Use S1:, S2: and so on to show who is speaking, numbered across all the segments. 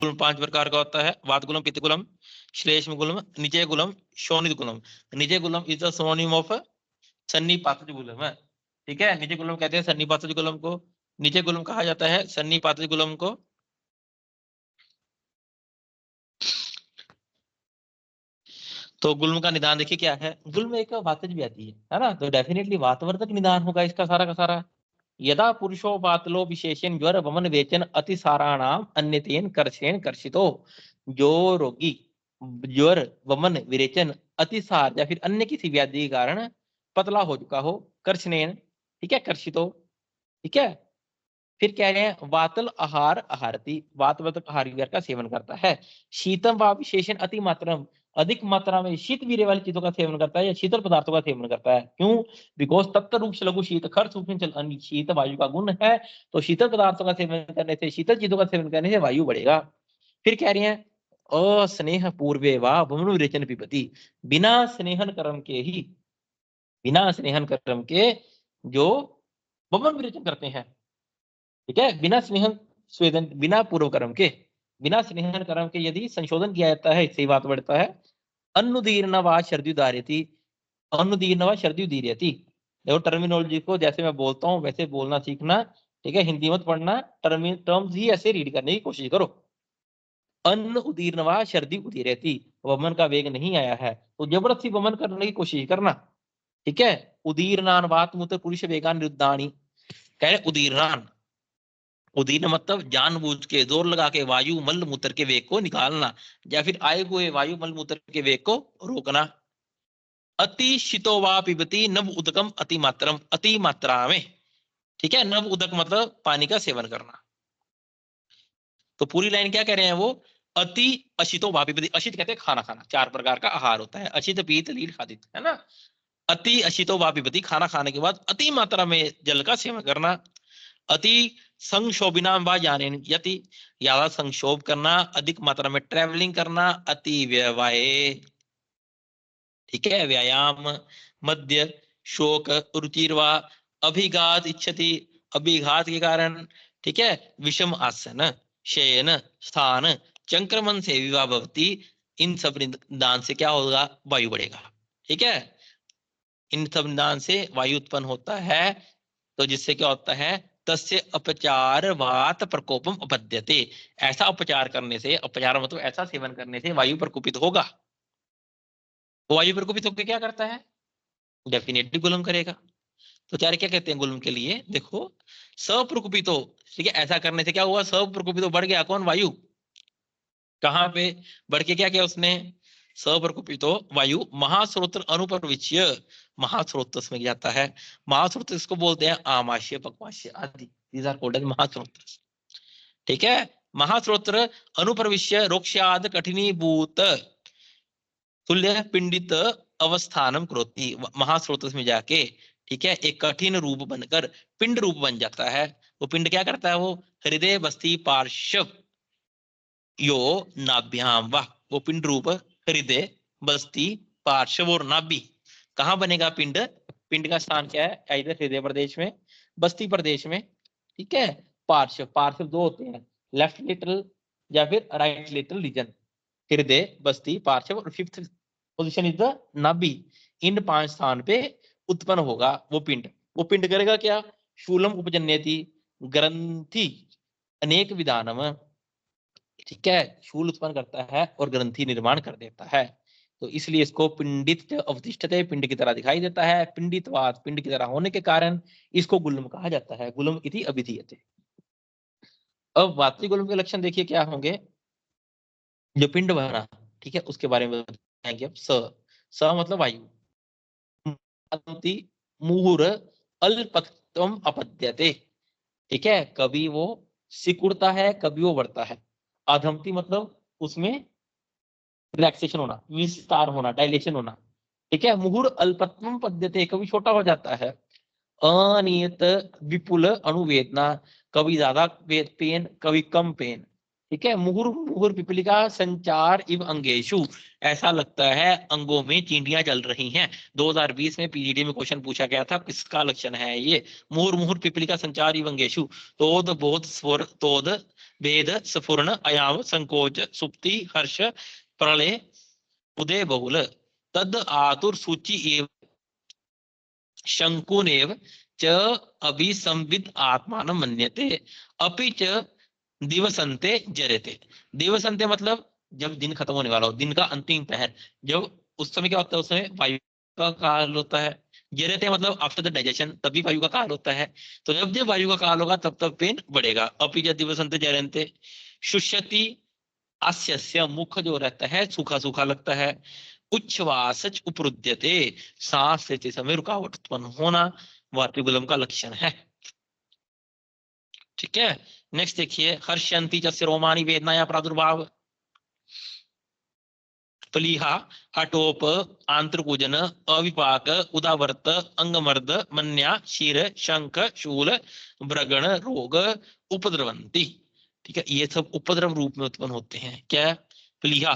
S1: गुलम 5 प्रकार का होता है। वात गुलम, पित्त गुलम, श्लेष्म गुलम, निचय गुलम, शोणित गुलम। निचय गुलम इज द सिनोनिम ऑफ सन्निपातज गुलम है। ठीक है, निचय गुलम कहते हैं सन्निपातज गुलम को, निचय गुलम कहा जाता है सन्निपातज गुलम को। तो गुल्म का निदान देखिए क्या है। गुल्म एक वातज व्याधि है ना, तो डेफिनेटली वातवर्धक निदान होगा इसका सारा का सारा। यदा पुरुषो वातलो विशेषण ज्वर वमन वेचन अतिसाराणाम अन्यतेन कर्षेण कर्षितो। जो रोगी ज्वर वमन विरेचन अतिसार या फिर अन्य किसी व्याधि के कारण पतला हो चुका हो, कर्षणेन, ठीक है, कर्षितो, ठीक है। फिर कह रहे हैं वातल आहार आहारती, वातवर्धक आहार विहार का सेवन करता है। शीतम व विशेषण अति मात्रम, अधिक मात्रा में शीत वीर्य वाली चीजों का सेवन करता है या शीतल पदार्थों का सेवन करता है। क्यों? बिकॉज तप्त रूप से लघु शीत खर सूक्ष्म चल शीत वायु का गुण है, तो शीतल पदार्थों का सेवन करने से, शीतल चीजों का सेवन करने से वायु बढ़ेगा। फिर कह रहे हैं अस्नेह पूर्वे वा वमनु विरेचन पिबति, बिना स्नेहन कर्म के ही, बिना स्नेहन कर्म के जो वमन विरेचन करते हैं, ठीक है, बिना स्नेहन स्वेदन, बिना पूर्व कर्म के, बिना स्नेहन कर्म के यदि संशोधन किया जाता है, इससे बात बढ़ता है। अनुदीर्ण व शर्दी उदार्यति, अनुदीर्ण व शर्दी उदीर्यति। देखो टर्मिनोलॉजी को जैसे मैं बोलता हूँ वैसे बोलना सीखना, ठीक है, हिंदी मत पढ़ना, टर्म्स ही ऐसे रीड करने की कोशिश करो। अन्न उदीर्ण व शर्दी उदीर्यति, वमन का वेग नहीं आया है तो जबरदस्ती वमन करने की कोशिश करना, ठीक है। उदीर्णान वात मूत्र पुरुष वेगान निरुद्धानी, कह रहे उदीर्णान, उदीर्ण मतलब जानबूझ के जोर लगा के वायु मल मूत्र के वेग को निकालना, या फिर आए हुए वायु मल मूत्र के वेग को रोकना। अति शीतो वा पिबति नव उदकम अति मात्रम, अति मात्रा में, ठीक है, नव उदक मतलब पानी का सेवन करना। तो पूरी लाइन क्या कह रहे हैं वो, अति अशितो वा पिबति, अशित कहते हैं खाना खाना, 4 प्रकार का आहार होता है, अशित पीत लील खादित, है ना। अति अशितो वा पिबति, खाना खाने के बाद अति मात्रा में जल का सेवन करना। अति संक्षोभिना व जाने यति, ज्यादा संक्षोभ करना, अधिक मात्रा में ट्रेवलिंग करना। अति व्यवाय, ठीक है, व्यायाम। मध्य शोक रुचिर्वा अभिघात इच्छति, अभिघात के कारण, ठीक है, विषम आसन शयन स्थान चंक्रमण से विवाह भवती। इन सब निदान से क्या होगा, वायु बढ़ेगा, ठीक है। इन सब निदान से वायु उत्पन्न होता है, तो जिससे क्या होता है, तस्य अपचार वात प्रकोपम अपद्यते। ऐसा उपचार करने से, उपचार मतलब ऐसा सेवन करने से वायु प्रकोपित होगा। तो वायु प्रकोपित होकर क्या करता है, डेफिनेटली गुलम करेगा। तो चार क्या कहते हैं गुलम के लिए, देखो सप्रकोपितो, ठीक है, ऐसा करने से क्या हुआ, सप्रकोपितो बढ़ गया, कौन, वायु। कहां पे बढ़ के क्या किया उसने, सप्रकोपितो वायु महास्रोत्र अनुप्रविच्य, महास्रोत में जाता है। महास्रोत इसको बोलते हैं आमाशय पक्वाशय आदि, दीज आर कॉल्ड एज महास्रोत, ठीक है। महास्रोत्र अनुप्रविश्य रोक्षाद कठिनीभूत तुल्य पिंडित अवस्थानम करोति, महास्रोत में जाके, ठीक है, एक कठिन रूप बनकर पिंड रूप बन जाता है। वो पिंड क्या करता है, वो हृदय बस्ती पार्श्व यो नाभ्याम, वाह, वो पिंड रूप हृदय बस्ती पार्श्व और नाभि, कहाँ बनेगा पिंड, पिंड का स्थान क्या है, इधर हृदय प्रदेश में, बस्ती प्रदेश में, ठीक है। पार्श्व, पार्श्व दो होते हैं, लेफ्ट लेटरल या फिर राइट लेटरल रीजन, हृदय बस्ती पार्श्व, और फिफ्थ पोजीशन इज द नाभि। इन 5 स्थान पे उत्पन्न होगा वो पिंड। वो पिंड करेगा क्या, शूलम उपजन्यति ग्रंथि अनेक विधानम, ठीक है, शूल उत्पन्न करता है और ग्रंथि निर्माण कर देता है। तो इसलिए इसको पिंडित अवतिष्ठते, पिंड की तरह दिखाई देता है, पिंडितवाद, पिंड की तरह होने के कारण इसको गुल्म कहा जाता है, गुल्म इति अभिधीयते। अब वातरी गुल्म के लक्षण देखिए क्या होंगे, जो पिंड बना, ठीक है, उसके बारे में बताएंगे अब। स मतलब वायु, मुहुर अल्पत्वम अपद्यते, ठीक है, कभी वो सिकुड़ता है, कभी वो बढ़ता है। अधमती मतलब उसमें रिलैक्सेशन होना, विस्तार होना, डायलेशन होना, ठीक है। मुहुर अल्पत्वम पद्यते, कभी छोटा हो जाता है। अनियत विपुल अणुवेदना, कभी ज्यादा पेन, कभी कम पेन, ठीक है। मुहुर मुहुर पिपलिका संचार इव अंगेशु, ऐसा लगता है अंगों में चींटियां चल रही हैं। 2020 में पीजीडी में क्वेश्चन पूछा गया था, किसका लक्षण है ये? मुहुर मुहुर पिपलिका संचार इव अंगेशु, तोद बोध स्वर तोद भेद स्फुरण अयाम संकोच सुप्ति हर्ष प्रलय उदय बहुल तद आतुर सूचि एव शंकुनेव च अभिसंविद आत्मान मन्यते अपि च दिवसंते जरते। दिवसंते मतलब जब दिन खत्म होने वाला हो, दिन का अंतिम पहर, जब उस समय क्या होता है, उस समय वायु का काल होता है। जरते मतलब आफ्टर द डाइजेशन, तभी वायु का काल होता है। तो जब जब वायु का काल होगा तब तब पेन बढ़ेगा। अपि च दिवसंते जरते शुष्यति आस्यस्य, मुख जो रहता है सूखा सूखा लगता है। उच्छ्वास उपरुद्यते, सांस लेते समय रुकावट उत्पन्न होना वातुगुलम का लक्षण है। ठीक है। नेक्स्ट देखिए, हर्षयंती च रोमानी वेदनाया प्रादुर्भाव, प्लीहा हटोप आंत्रकुजन अविपाक उदावर्त अंगमर्द मन्या शीर शंख शूल ब्रगण रोग उपद्रवंती। ठीक है, ये सब उपद्रव रूप में उत्पन्न होते हैं। क्या? प्लीहा,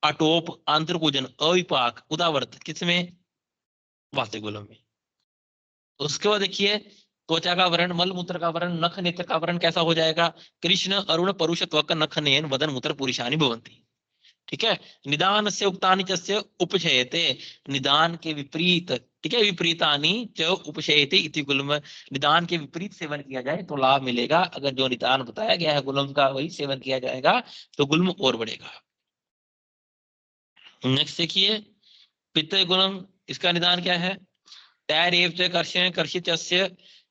S1: अटोप, आंत्रकुजन, अविपाक, उदावर्त, किसमें? वातुगुलम में। उसके बाद देखिए, त्वचा का वर्ण, मल मूत्र का वर्ण, नख नेत्र का वर्ण कैसा हो जाएगा? कृष्ण अरुण परुष त्वक नख नयन वदन मूत्र पुरुषानि भवन्ति। ठीक है। निदान से उक्तानि च उपशयते, निदान के विपरीत, ठीक है, विपरीतानि च उपशयते इति गुल्म, निदान के विपरीत सेवन किया जाए तो लाभ मिलेगा। अगर जो निदान बताया गया है गुल्म का वही सेवन किया जाएगा तो गुल्म और बढ़ेगा। नेक्स्ट देखिए, पित्त गुल्म, इसका निदान क्या है? तैरेव च कर्षण कर्षित,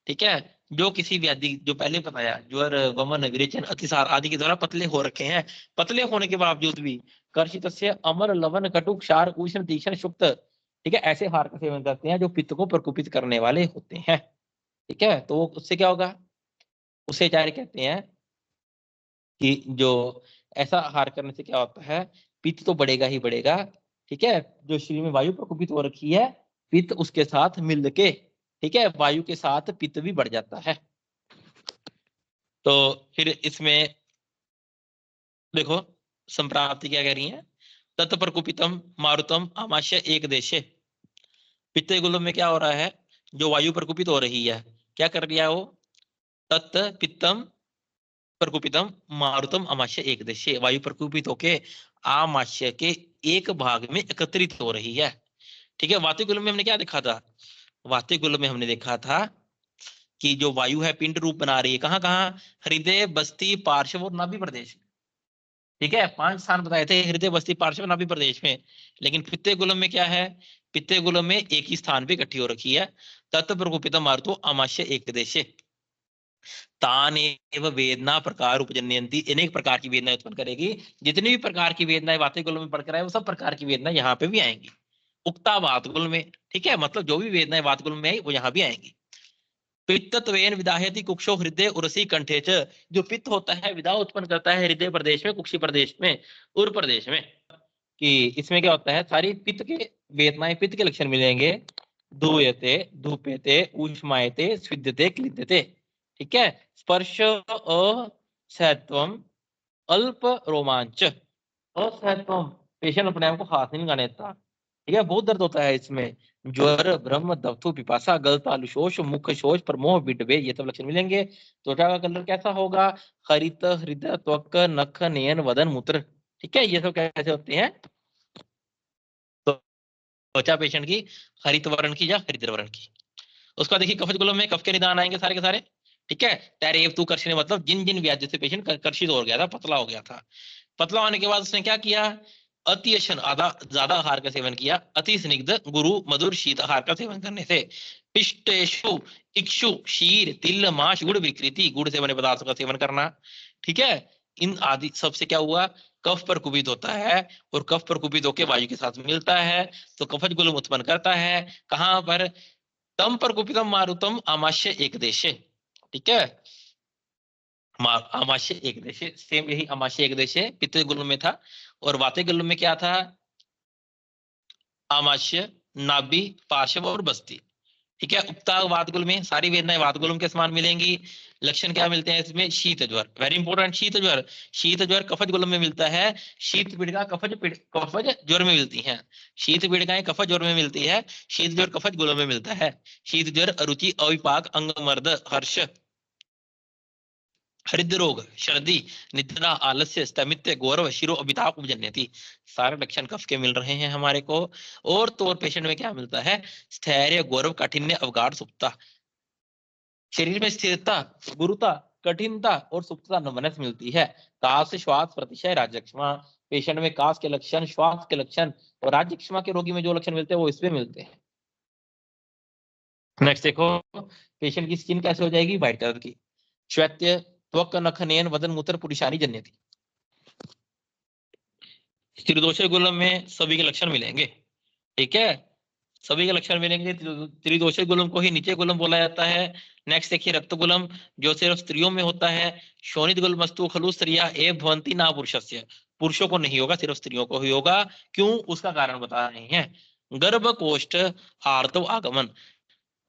S1: ठीक है, जो किसी व्याधि, जो पहले बताया, ज्वर वमन विरेचन अतिसार आदि के द्वारा पतले हो रखे हैं, पतले होने के बावजूद भी कर्षित अमर लवन कटु क्षार उष्ण तीक्ष्ण शुक्त, ठीक है, ऐसे आहार का सेवन करते हैं जो पित्त को प्रकोपित करने वाले होते हैं। ठीक है, तो उससे क्या होगा? उससे चार्य कहते हैं कि जो ऐसा आहार करने से क्या होता है, पित्त तो बढ़ेगा ही बढ़ेगा। ठीक है, जो शरीर में वायु प्रकोपित हो रखी है, पित्त उसके साथ मिल के, ठीक है, वायु के साथ पित्त भी बढ़ जाता है। तो फिर इसमें देखो संप्राप्ति क्या कह रही है? तत्प्रकुपितम मारुतम आमाशय एक देशे, पित्त गुल्म में क्या हो रहा है? जो वायु प्रकुपित हो रही है, क्या कर रही है वो? तत्त पित्तम प्रकुपितम मारुतम आमाशय एक देशे, वायु प्रकुपित होके आमाशय के एक भाग में एकत्रित हो रही है। ठीक है। वातुगुल्म में हमने क्या देखा था? वातुगुल्म में हमने देखा था कि जो वायु है पिंड रूप बना रही है, कहाँ कहाँ? हृदय, बस्ती, पार्श्व और नाभि प्रदेश। ठीक है, 5 स्थान बताए थे, हृदय, बस्ती, पार्श्व, नाभि प्रदेश में। लेकिन पित्ते गुलम में क्या है? पित्ते गुलम में एक ही स्थान पे इकट्ठी हो रखी है। तत्व प्रकोपितम मारुतो आमाशय एक देशे तान एव वेदना प्रकार उपजन्यंती, अनेक प्रकार की वेदना उत्पन्न करेगी। जितनी भी प्रकार की वेदनाएं वातुगुल्म में पढ़कर आए वो सब प्रकार की वेदना यहाँ पे भी आएंगी, उक्ता वातुगुल्म में। ठीक है, मतलब जो भी वेदनाएं वातुगुल्म में आई वो यहाँ भी आएंगी। पित्तत्वेन विदाहयति कुक्षो हृदय उरसी कंठे च, जो पित्त होता है विदा उत्पन्न करता है हृदय प्रदेश में, कुक्षी प्रदेश में, उर प्रदेश में। कि इसमें क्या होता है? सारी पित्त के वेदनाएं, पित्त के लक्षण मिलेंगे। धूयते, धूप्यते, ऊष्मायते, स्विद्यते, क्लिद्यते। ठीक है। स्पर्श असहत्वम अल्प रोमांच, असहत्वम, पेशेंट अपने आप को हाथ नहीं लगाने देता। ठीक है, बहुत दर्द होता है इसमें। ज्वर, ब्रह्म, दफ्थु, पिपासा, गलत, आलुशोष, मुख शोष, प्रमोह, विडबे, ये सब लक्षण मिलेंगे। त्वचा का कलर कैसा होगा? हरित, हृदय, त्वक, नख, नयन, वदन, मूत्र। ठीक है, ये सब कैसे होते हैं? त्वचा पेशेंट की हरित वर्ण की या हरिद्र वर्ण की। उसका देखिए कफज गुल्म में कफ के निदान आएंगे सारे के सारे। ठीक है, टैरेव तू कर्षण, मतलब जिन जिन व्याधि से पेशेंट कर्षित हो गया था, पतला हो गया था, पतला होने के बाद उसने क्या किया? अतिशन, आधा ज्यादा आहार का सेवन किया। अति स्निग्ध गुरु मधुर शीत आहार का सेवन करने से पिष्टेशु इक्षु क्षीर तिल माश गुड़ विकृति, गुड़ से बने पदार्थों का सेवन करना। ठीक है, इन आदि सबसे क्या हुआ? कफ पर कुपित होता है, और कफ पर कुपित होकर वायु के साथ मिलता है तो कफज गुल्म उत्पन्न करता है। कहां पर? तम पर कुपितम मारुतम आमाशय एक देशे। ठीक है, आमाशय एक देशे, सेम यही आमाशय एक देशे पित्त गुल्म में था। और वाते गुल्म में क्या था? आमाशय, नाभि, पार्श्व और बस्ती। ठीक है। उपता वातगुल में सारी वेदनाएं वातगुलम के समान मिलेंगी। लक्षण क्या मिलते हैं इसमें? शीत ज्वर, वेरी इंपॉर्टेंट। शीत ज्वर, शीत ज्वर कफज गुलम में मिलता है। शीत पीड़िका कफज ज्वर में मिलती है। शीत पीड़िकाएं कफज ज्वर में मिलती है, शीत ज्वर कफज गुलम में मिलता है। शीत ज्वर अरुचि, अविपाक, अंगमर्द, हर्ष, हृदय रोग, सर्दी, निद्रा, आलस्य, स्थमित्य, गौरव, शिरो अभिताप उपजन्यति। सारे लक्षण कफ के मिल रहे हैं हमारे को। और तो और पेशेंट में क्या मिलता है? स्थैर्य, गौरव, काठिन्य, अवगाढ़, सुप्तता। शरीर में स्थिरता, गुरुता, कठिनता और सुप्तता नमनस मिलती है। काश, श्वास, प्रतिशय, राज्यक्षमा। पेशेंट में काश के लक्षण, श्वास के लक्षण और राज्यक्षमा के रोगी में जो लक्षण मिलते हैं वो इसमें मिलते हैं। नेक्स्ट देखो, पेशेंट की स्किन कैसे हो जाएगी? व्हाइट कलर की। श्वेत्य, त्वक, नख, नयन, वदन, मूत्र, पुरुषानी जन्यति। त्रिदोषीय गुलम में सभी के लक्षण मिलेंगे। ठीक है, सभी के लक्षण मिलेंगे। त्रिदोषीय गुलम को ही नीचे गुलम बोला जाता है। नेक्स्ट देखिए, रक्त गुलम जो सिर्फ स्त्रियों में होता है। शोणित गुलमस्तु खलु स्त्रिया ए भवंती ना पुरुषस्य। पुरुषों को नहीं होगा, सिर्फ स्त्रियों को ही होगा। क्यों? उसका कारण बता रहे हैं। गर्भकोष्ठ आर्तव आगमन।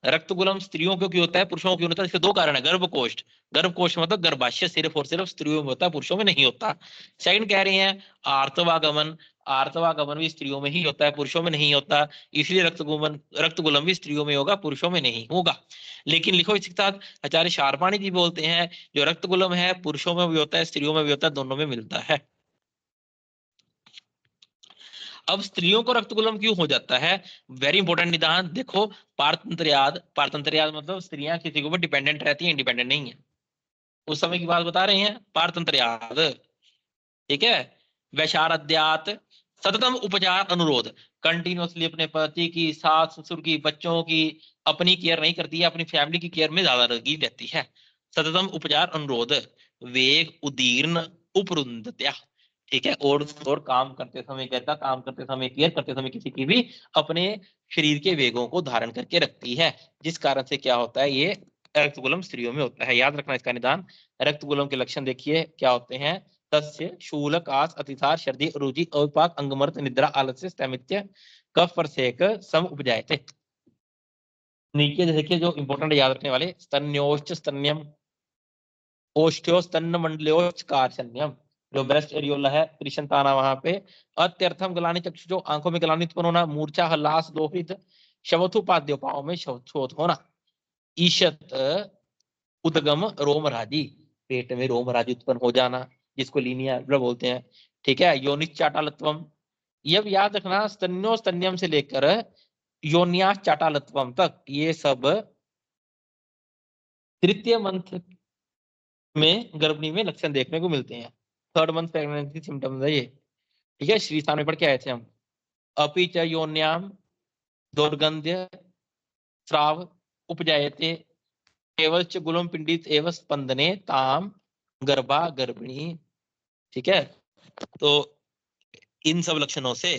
S1: रक्तगुलम स्त्रियों को क्यों होता है, पुरुषों को क्यों होता है? इसके दो कारण है। गर्भकोष्ठ, गर्भकोष्ठ मतलब गर्भाशय सिर्फ और सिर्फ स्त्रियों में होता है, पुरुषों में नहीं होता। सेकंड कह रहे हैं आर्तवागमन। आर्तवागमन भी स्त्रियों में ही होता है, पुरुषों में नहीं होता। इसलिए रक्तगुलम भी स्त्रियों में होगा, पुरुषों में नहीं होगा। लेकिन लिखो इसके साथ, आचार्य शार्पाणी जी बोलते हैं जो रक्तगुलम है पुरुषों में भी होता है, स्त्रियों में भी होता है, दोनों में मिलता है। अब स्त्रियों को रक्तगुलम क्यों हो जाता है? वेरी इंपॉर्टेंट निदान देखो। पारतंत्र्याद, पारतंत्र्याद मतलब स्त्रियां किसी के ऊपर डिपेंडेंट रहती हैं, इंडिपेंडेंट नहीं है। उस समय की बात बता रहे हैं, पारतंत्र्याद। ठीक है। वैशारद्यात, सततम उपचार अनुरोध। कंटिन्यूअसली अपने पति की, सास ससुर की, बच्चों की अपनी केयर नहीं करती है, अपनी फैमिली की केयर में ज्यादा लगी रहती है। सततम उपचार अनुरोध। वेग उदीर्ण उपरुंदत्या। ठीक है। और काम करते समय कहता, काम करते समय, केयर करते समय किसी की भी अपने शरीर के वेगों को धारण करके रखती है, जिस कारण से क्या होता है, ये रक्तगुलम स्त्रियों में होता है। याद रखना इसका निदान। रक्तगुलम के लक्षण देखिए क्या होते हैं। तस्य शूल, कास, अतिसार, सर्दी, रुचि, अविपाक, अंगमर्द, निद्रा, आलस्य, स्थैमित्य, कफ प्रसेक सम उपजाए थे। नीचे देखिए जो इंपॉर्टेंट याद रखने वाले, स्तन्योश्च स्तन्यम, ओष्ठ्यो स्तन मंडलोच कार्शन्यम। जो ब्रेस्ट एरियोला है, त्रिशंताना वहां पे। अत्यर्थम गलानी चक्षु, जो आंखों में गलानी उत्पन्न होना। मूर्छा, हल्लास, दोहित, शवथुपाद्योपाओं में शोथ होना। ईशत उदगम रोमराजी, पेट में रोमराजी उत्पन्न हो जाना, जिसको लीनिया बोलते हैं। ठीक है। योनिच चाटालत्वम, ये भी याद रखना, स्तन्यो स्तन्यम से लेकर योन्यास चाटालत्वम तक ये सब तृतीय मंथ में गर्भिणी में लक्षण देखने को मिलते हैं। थर्ड मंथ प्रेगनेंसी सिम्टम्स है ये। ठीक है। श्री स्थान में पढ़ के आए थे हम। अपि च योन्याम दुर्गंध्य स्राव उपजायते केवल च गुलम पिंडित एवं स्पंदने ताम गर्भा गर्भिणी। ठीक है। तो इन सब लक्षणों से,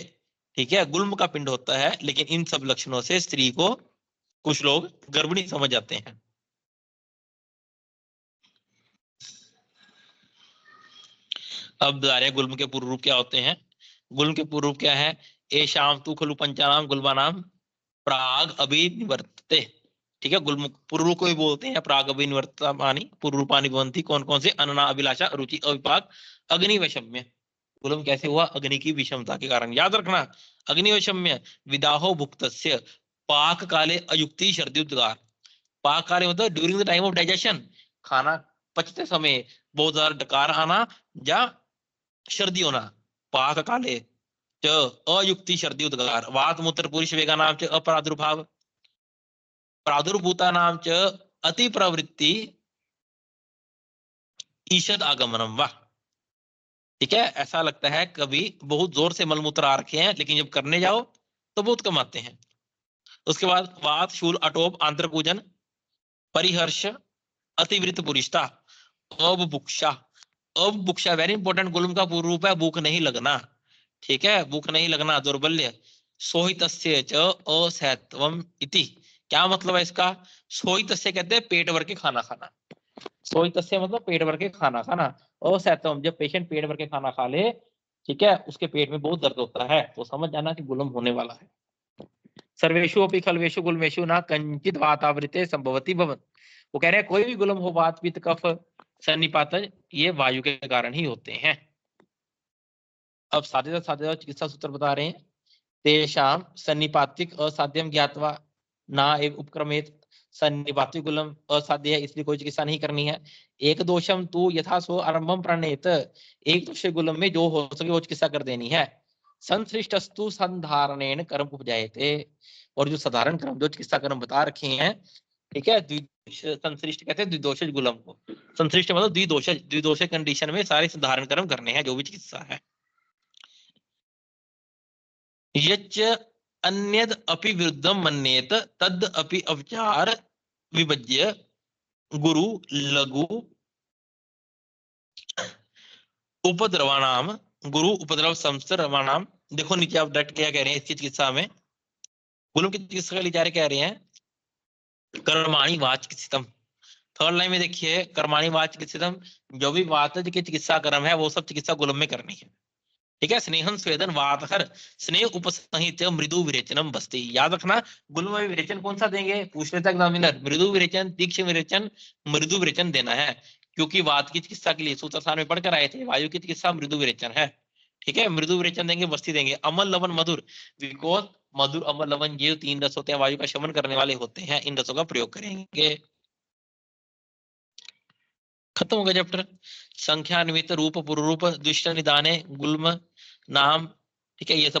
S1: ठीक है, गुल्म का पिंड होता है, लेकिन इन सब लक्षणों से स्त्री को कुछ लोग गर्भिणी समझ जाते हैं। अब बता रहे हैं गुल्म के पूर्व रूप क्या होते हैं। गुल्म के पूर्व रूप क्या है? ए शाम तू खलु पंचानाम गुल्मानाम प्राग अभिनिवर्तते। ठीक है। गुल्म पूर्व रूप को भी बोलते हैं प्राग अभिनिवर्तमानी, पूर्व रूपानी भवंती। कौन कौन से? अनना, अभिलाषा, रुचि, अविपाक, अग्नि वैषम्य। गुलम कैसे हुआ? अग्नि की विषमता के कारण। याद रखना, अग्नि वैषम्य विदाहो भुक्तस्य पाक काले अयुक्ति शर्द्युद्गार। पाक काले मतलब during the time of digestion, खाना पचते समय बहुत ज्यादा डकार आना या सर्दी होना। पाक काले च अयुक्ति सर्दी उद्गार। वात मूत्र पुरुष वेगा नाम च अपरादुर्भाव, प्रादुर्भूता नाम च अति प्रवृत्ति ईषद आगमनम। वाह। ठीक है। ऐसा लगता है कभी बहुत जोर से मलमूत्र आ रखे हैं, लेकिन जब करने जाओ तो बहुत कम आते हैं। उसके बाद वात, शूल, अटोप, आंत्रपूजन, परिहर्ष, अतिवृत्त पुरुषता, अबुभुक्षा। अबुभुक्षा वेरी इंपॉर्टेंट, गुलम का पूर्व रूप है भूख नहीं लगना। ठीक है। भूख नहीं लगना, दौर्बल्य। सोहितस्य च असहत्वम इति। क्या मतलब है इसका? सोहितस्य कहते हैं पेट भर के खाना खाना। सोहितस्य मतलब पेट भर के खाना खाना। असहत्वम, जब पेशेंट पेट भर के खाना खा ले, ठीक है, उसके पेट में बहुत दर्द होता है, तो समझ जाना कि गुलम होने वाला है। सर्वेषु अपि खल्वेषु गुल्मेषु न कंचित वातावृते संभवति भवन। वो कह रहे हैं कोई भी गुल्म हो, वात पित्त कफ सन्निपात, ये वायु के कारण ही होते हैं। अब साध्य चिकित्सा सूत्र बता रहे हैं। तेषां सन्निपातिक असाध्यम ज्ञात्वा ना एव उपक्रमेत। सन्निपातिक गुलम असाध्य है, इसलिए कोई चिकित्सा नहीं करनी है। एक दोषम तू यथा सो आरंभम प्रणेत। एक दोष गुलम में जो हो सके वो चिकित्सा कर देनी है। संश्लिष्टस्तु संधारणेन कर्म उपजायते। और जो साधारण कर्म, जो चिकित्सा कर्म बता रखे हैं, ठीक है, संश्लिष्ट कहते हैं द्विदोषज गुलम को। संश्लिष्ट मतलब द्विदोषज कंडीशन में सारे साधारण कर्म करने हैं, जो भी चिकित्सा है। यच्च अन्यद अपि विरुद्धम मन्येत तद अपि अवचार विभज्य गुरु लघु उपद्रवाणाम गुरु उपद्रव संसर्वाणाम। देखो नीचे आप डायरेक्ट क्या कह रहे हैं इसकी चिकित्सा में, गुरु की चिकित्सा के लिए कह रहे हैं कर्माणि वाच चिकित्सम। थर्ड लाइन में देखिए, कर्माणि वाच चिकित्सम, जो भी वातज के चिकित्सा कर्म है वो सब चिकित्सा गुलम में करनी है। ठीक है, स्नेहन स्वेदन वातहर स्नेह उपसंहित मृदु विरेचनम बस्ती। याद रखना, गुल्म में विरेचन कौन सा देंगे, पूछ लेता एग्जामिनर, मृदु विरेचन, तीक्ष्ण विरेचन, मृदु विरेचन देना है। क्योंकि वात की चिकित्सा के लिए सूत्र सार में पढ़कर आए थे, वायु की चिकित्सा मृदु विरेचन है। ठीक है, मृदु विरेचन देंगे, बस्ती देंगे। अमल लवन मधुर, बिकॉज मधुर अमल लवन ये 3 रस होते हैं, वायु का शमन करने वाले होते हैं, इन रसों का प्रयोग करेंगे। खत्म हो गया चैप्टर। संख्या निमित्त रूप पुरूप दुष्ट निदाने गुल्म नाम, ठीक है, ये सब